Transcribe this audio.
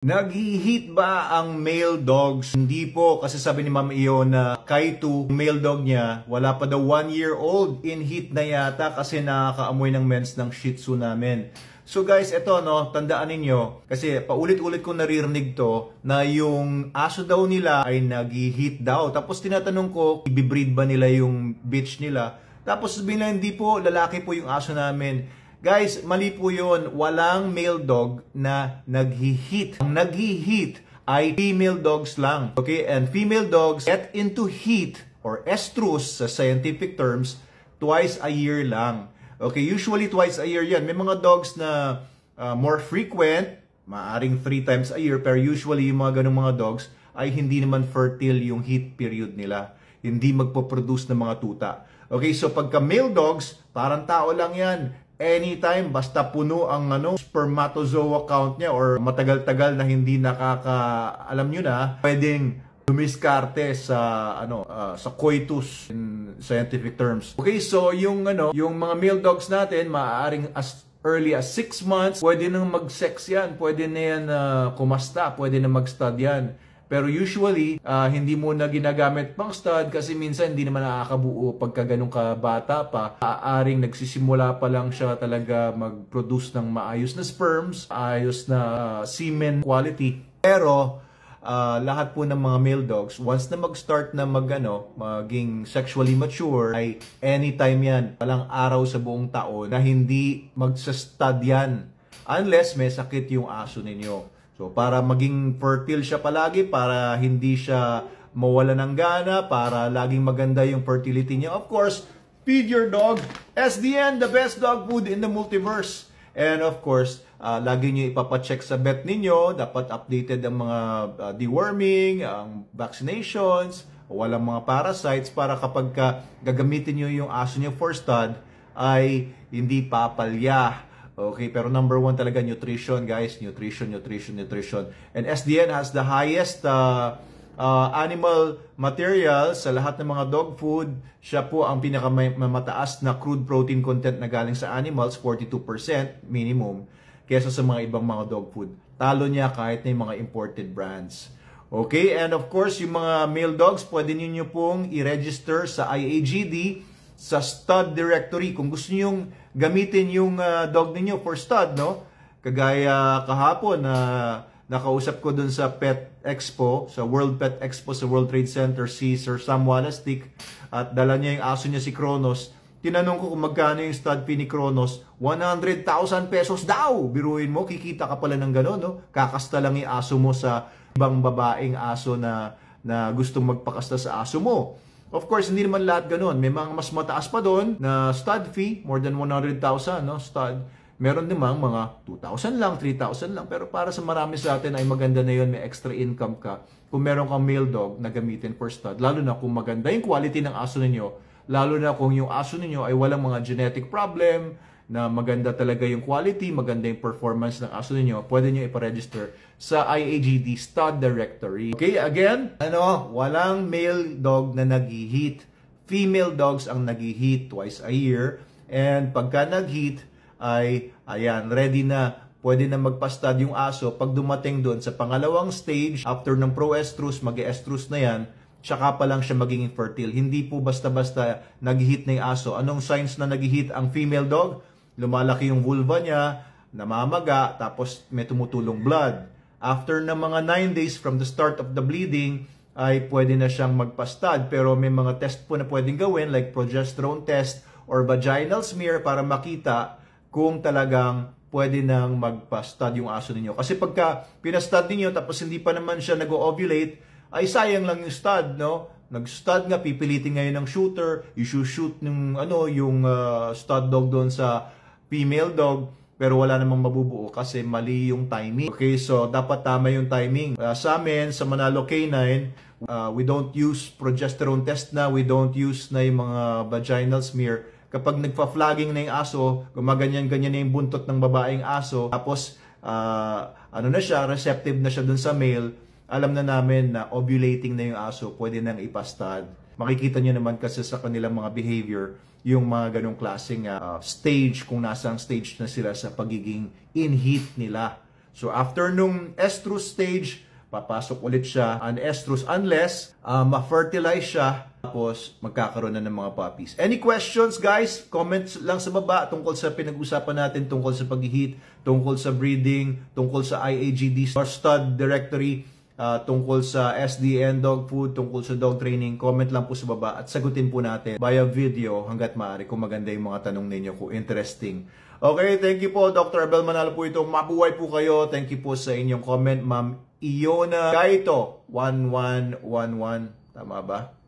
Nag-heat ba ang male dogs? Hindi po, kasi sabi ni Ma'am Ion na Kaitu, male dog niya, wala pa daw 1 year old, in heat na yata kasi nakakaamoy ng mens ng Shih Tzu namin. So guys, ito no, tandaan ninyo, kasi paulit-ulit ko naririnig to, na yung aso daw nila ay nag-heat daw. Tapos tinatanong ko, i-breed ba nila yung bitch nila? Tapos sabihin nila, hindi po, lalaki po yung aso namin. Guys, mali po yun. Walang male dog na nag-heat. Ang nag-heat ay female dogs lang. Okay? And female dogs get into heat or estrus sa scientific terms twice a year lang. Okay? Usually twice a year yan. May mga dogs na more frequent, maaring 3 times a year, pero usually yung mga ganung mga dogs ay hindi naman fertile yung heat period nila. Hindi magpo-produce ng mga tuta. Okay? So pagka male dogs, parang tao lang yan. Anytime, basta puno ang spermatozoa count niya or matagal-tagal na hindi alam nyo na, pwedeng dumiskarte sa sa coitus in scientific terms. Okay, so yung mga male dogs natin, maaaring as early as 6 months, pwede nang mag-sex yan, pwede na yan kumasta, pwede na mag-stud yan. Pero usually, hindi mo na ginagamit pang stud kasi minsan hindi naman nakakabuo pagka ganun ka bata pa. Aaring nagsisimula pa lang siya talaga mag-produce ng maayos na sperms, ayos na semen quality. Pero lahat po ng mga male dogs, once na mag-start na maging sexually mature, ay anytime yan, walang araw sa buong taon na hindi magsa-stud yan. Unless may sakit yung aso ninyo. So, para maging fertile siya palagi, para hindi siya mawala ng gana, para laging maganda yung fertility niya. Of course, feed your dog. SDN, the best dog food in the multiverse. And of course, lagi niyo ipapacheck sa vet ninyo. Dapat updated ang mga deworming, ang vaccinations, walang mga parasites para kapag gagamitin niyo yung aso niyo for stud, ay hindi papalya. Okay, pero number 1 talaga nutrition, guys. Nutrition. And SDN has the highest animal materials sa lahat ng mga dog food. Siya po ang pinakamataas na crude protein content na galing sa animals, 42% minimum, kesa sa mga ibang mga dog food. Talo niya kahit na yung mga imported brands. Okay, and of course, yung mga male dogs, pwede niyo pong i-register sa IAGD, sa stud directory. Kung gusto niyo gamitin yung dog niyo for stud, no? Kagaya kahapon na nakausap ko dun sa Pet Expo, sa World Pet Expo sa World Trade Center, si Sir Sam Walastik, at dala niya yung aso niya si Kronos. Tinanong ko kung magkano yung stud fee ni Kronos, 100,000 pesos daw! Biruin mo, kikita ka pala ng gano'n, no? Kakasta lang yung aso mo sa ibang babaeng aso na gustong magpakasta sa aso mo. Of course, hindi naman lahat ganun. May mga mas mataas pa doon na stud fee, more than 100,000, no, stud. Meron namang mga 2,000 lang, 3,000 lang. Pero para sa marami sa atin ay maganda na yun, may extra income ka. Kung meron kang male dog na gamitin for stud, lalo na kung maganda yung quality ng aso ninyo, lalo na kung yung aso ninyo ay walang mga genetic problem, na maganda talaga yung quality, maganda yung performance ng aso ninyo, pwede nyo iparegister sa IAGD Stud Directory. Okay, again, walang male dog na nag-heat. Female dogs ang nag-heat twice a year. And pagka nag-heat, ay, ayan, ready na. Pwede na magpa-stud yung aso. Pag dumating doon sa pangalawang stage, after ng pro-estrus, mag-estrus na yan, tsaka pa lang siya magiging fertile. Hindi po basta-basta nag-heat na yung aso. Anong signs na nag-heat ang female dog? Lumalaki yung vulva niya, namamaga, tapos may tumutulong blood. After na mga 9 days from the start of the bleeding, ay pwede na siyang magpa-stud. Pero may mga test po na pwedeng gawin, like progesterone test or vaginal smear, para makita kung talagang pwede nang magpa-stud yung aso ninyo. Kasi pagka pinastud ninyo, tapos hindi pa naman siya nag-ovulate, ay sayang lang yung stud, no? Nag-stud nga, pipilitin ngayon ng shooter, i-shoot yung stud dog doon sa female dog, pero wala namang mabubuo kasi mali yung timing. Okay, so dapat tama yung timing. Sa amin, sa Manalo Canine, we don't use progesterone test na, we don't use na yung mga vaginal smear. Kapag nagpa-flagging na yung aso, gumaganyan-ganyan na yung buntot ng babaeng aso, tapos na siya, receptive na siya dun sa male, alam na namin na ovulating na yung aso, pwede nang ipastud. Makikita nyo naman kasi sa kanilang mga behavior, yung mga ganong klaseng stage, kung nasang stage na sila sa pagiging in heat nila. So after nung estrus stage, papasok ulit siya on estrus unless ma-fertilize siya, tapos magkakaroon na ng mga puppies. Any questions guys? Comments lang sa baba tungkol sa pinag-usapan natin, tungkol sa pag-heat, tungkol sa breeding, tungkol sa IAGD stud directory, tungkol sa SDN dog food, tungkol sa dog training. Comment lang po sa baba at sagutin po natin via video hanggat maaari kung maganda yung mga tanong ninyo, kung interesting. Okay, thank you po. Dr. Abel Manalo po ito. Mabuhay po kayo. Thank you po sa inyong comment, Ma'am Iona Gaito 1111. Tama ba?